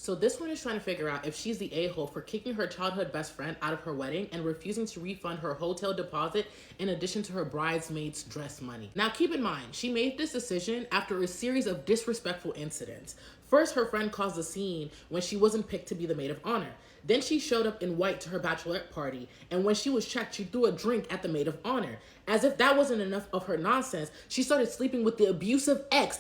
So this one is trying to figure out if she's the a-hole for kicking her childhood best friend out of her wedding and refusing to refund her hotel deposit in addition to her bridesmaid's dress money. Now keep in mind, she made this decision after a series of disrespectful incidents. First, her friend caused a scene when she wasn't picked to be the maid of honor. Then she showed up in white to her bachelorette party, and when she was checked, she threw a drink at the maid of honor. As if that wasn't enough of her nonsense, she started sleeping with the abusive ex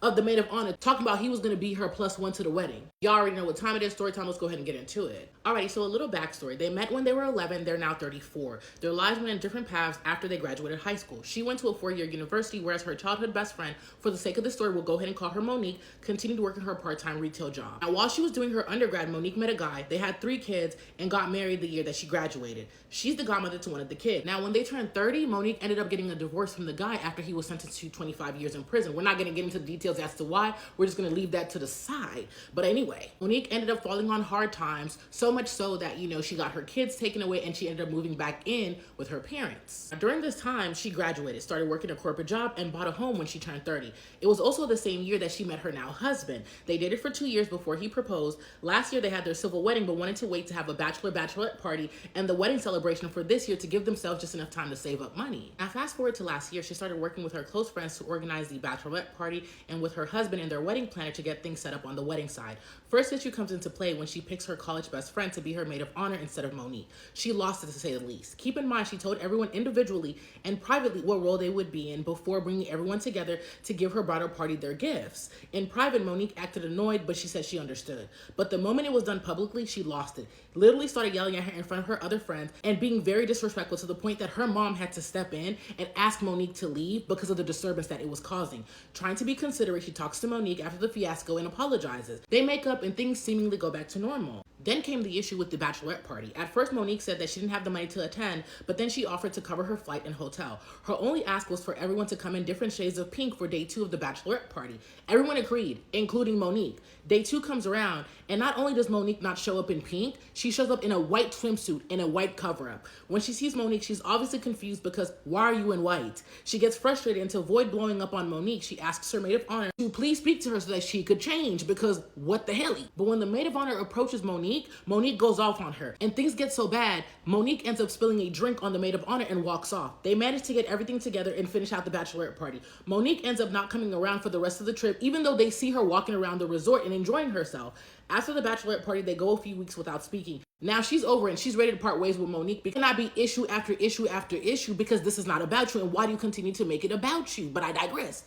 of the maid of honor, talking about he was gonna be her +1 to the wedding. Y'all already know what time it is, story time, let's go ahead and get into it. Alrighty, so a little backstory. They met when they were 11, they're now 34. Their lives went in different paths after they graduated high school. She went to a 4-year university, whereas her childhood best friend, for the sake of the story, we'll go ahead and call her Monique, continued working her part-time retail job. Now, while she was doing her undergrad, Monique met a guy, they had 3 kids, and got married the year that she graduated. She's the godmother to one of the kids. Now, when they turned 30, Monique ended up getting a divorce from the guy after he was sentenced to 25 years in prison. We're not gonna get into the details as to why, we're just gonna leave that to the side. But anyway, Monique ended up falling on hard times, so much so that, she got her kids taken away and she ended up moving back in with her parents. During this time, she graduated, started working a corporate job, and bought a home when she turned 30. It was also the same year that she met her now husband. They dated for 2 years before he proposed. Last year, they had their civil wedding, but wanted to wait to have a bachelorette party and the wedding celebration for this year to give themselves just enough time to save up money. Now, fast forward to last year, she started working with her close friends to organize the bachelorette party and with her husband and their wedding planner to get things set up on the wedding side. First issue comes into play when she picks her college best friend to be her maid of honor instead of Monique. She lost it, to say the least. Keep in mind, she told everyone individually and privately what role they would be in before bringing everyone together to give her bridal party their gifts. In private, Monique acted annoyed, but she said she understood. But the moment it was done publicly, she lost it. Literally started yelling at her in front of her other friends and being very disrespectful to the point that her mom had to step in and ask Monique to leave because of the disturbance that it was causing. Trying to be considerate, she talks to Monique after the fiasco and apologizes. They make up and things seemingly go back to normal. Then came the issue with the bachelorette party. At first, Monique said that she didn't have the money to attend, but then she offered to cover her flight and hotel. Her only ask was for everyone to come in different shades of pink for day 2 of the bachelorette party. Everyone agreed, including Monique. Day 2 comes around, and not only does Monique not show up in pink, she shows up in a white swimsuit and a white cover-up. When she sees Monique, she's obviously confused because why are you in white? She gets frustrated, and to avoid blowing up on Monique, she asks her maid of honor to please speak to her so that she could change because what the hell? But when the maid of honor approaches Monique goes off on her, and things get so bad, Monique ends up spilling a drink on the maid of honor and walks off. They manage to get everything together and finish out the bachelorette party. Monique ends up not coming around for the rest of the trip, even though they see her walking around the resort and enjoying herself. After the bachelorette party, they go a few weeks without speaking. Now she's over and she's ready to part ways with Monique. It cannot be issue after issue after issue because this is not about you, and why do you continue to make it about you? But I digress.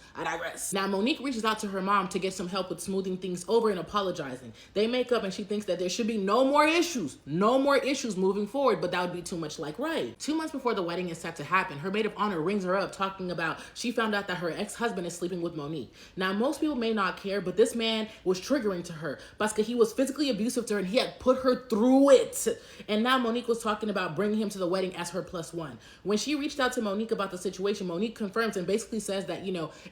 Now Monique reaches out to her mom to get some help with smoothing things over and apologizing. They make up and she thinks that there should be no more issues moving forward, but that would be too much like right. 2 months before the wedding is set to happen, her maid of honor rings her up talking about she found out that her ex-husband is sleeping with Monique. Now most people may not care, but this man was triggering to her because he was physically abusive to her and he had put her through it. And now Monique was talking about bringing him to the wedding as her +1. When she reached out to Monique about the situation, Monique confirms and basically says that,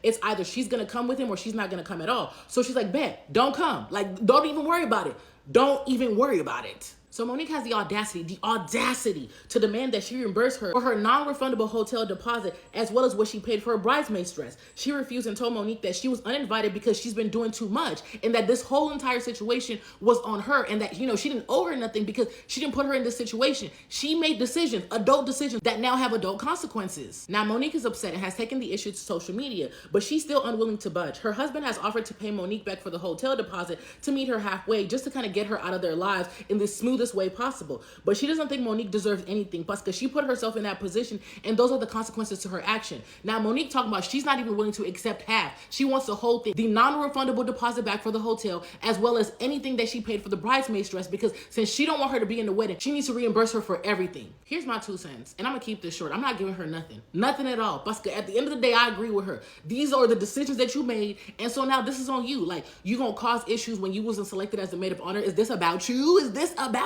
it's either she's going to come with him or she's not going to come at all. So she's like, bet, don't come. Like, don't even worry about it. Don't even worry about it. So Monique has the audacity to demand that she reimburse her for her non-refundable hotel deposit as well as what she paid for her bridesmaid's dress. She refused and told Monique that she was uninvited because she's been doing too much and that this whole entire situation was on her and that, she didn't owe her nothing because she didn't put her in this situation. She made decisions, adult decisions that now have adult consequences. Now Monique is upset and has taken the issue to social media, but she's still unwilling to budge. Her husband has offered to pay Monique back for the hotel deposit to meet her halfway just to kind of get her out of their lives in this smoothest way possible. But she doesn't think Monique deserves anything because she put herself in that position and those are the consequences to her action. Now Monique talking about she's not even willing to accept half. She wants the whole thing, the non-refundable deposit back for the hotel as well as anything that she paid for the bridesmaid's dress, because since she don't want her to be in the wedding, she needs to reimburse her for everything. Here's my 2 cents, and I'm gonna keep this short. I'm not giving her nothing at all. But at the end of the day, I agree with her. These are the decisions that you made, and so now this is on you. Like, you gonna cause issues when you wasn't selected as the maid of honor. Is this about you?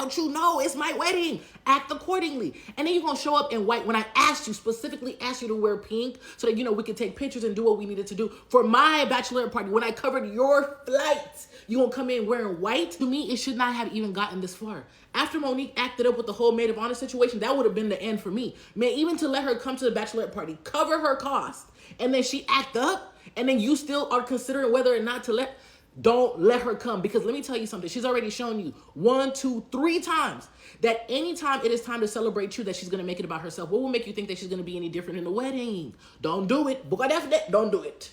No, it's my wedding. Act accordingly. And then you're gonna show up in white when I specifically asked you to wear pink so that, we could take pictures and do what we needed to do for my bachelorette party. When I covered your flight, you gonna come in wearing white? To me, it should not have even gotten this far. After Monique acted up with the whole maid of honor situation, that would have been the end for me. Man, even to let her come to the bachelorette party, cover her cost, and then she act up, and then you still are considering whether or not to let... Don't let her come, because let me tell you something. She's already shown you 1, 2, 3 times that anytime it is time to celebrate you, that she's going to make it about herself. What will make you think that she's going to be any different in the wedding? Don't do it. Don't do it.